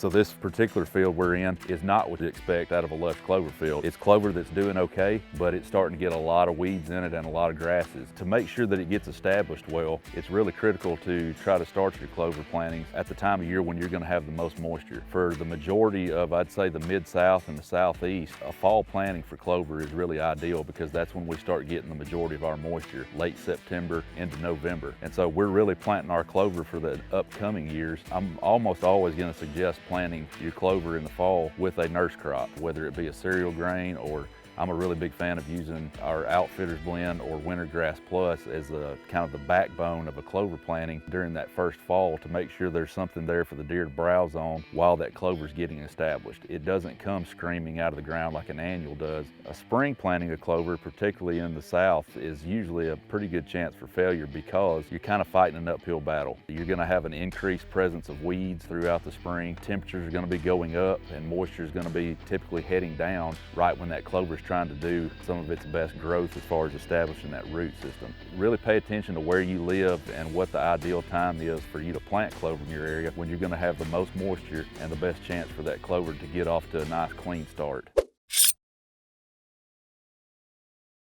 So this particular field we're in is not what you expect out of a lush clover field. It's clover that's doing okay, but it's starting to get a lot of weeds in it and a lot of grasses. To make sure that it gets established well, it's really critical to try to start your clover plantings at the time of year when you're going to have the most moisture. For the majority of, I'd say, the mid-south and the southeast, a fall planting for clover is really ideal because that's when we start getting the majority of our moisture, late September into November. And so we're really planting our clover for the upcoming years. I'm almost always going to suggest planting your clover in the fall with a nurse crop, whether it be a cereal grain, or I'm a really big fan of using our Outfitters Blend or Wintergrass Plus as the kind of the backbone of a clover planting during that first fall to make sure there's something there for the deer to browse on while that clover's getting established. It doesn't come screaming out of the ground like an annual does. A spring planting of clover, particularly in the south, is usually a pretty good chance for failure because you're kind of fighting an uphill battle. You're going to have an increased presence of weeds throughout the spring. Temperatures are going to be going up and moisture is going to be typically heading down right when that clover's trying to do some of its best growth as far as establishing that root system. Really pay attention to where you live and what the ideal time is for you to plant clover in your area when you're going to have the most moisture and the best chance for that clover to get off to a nice clean start.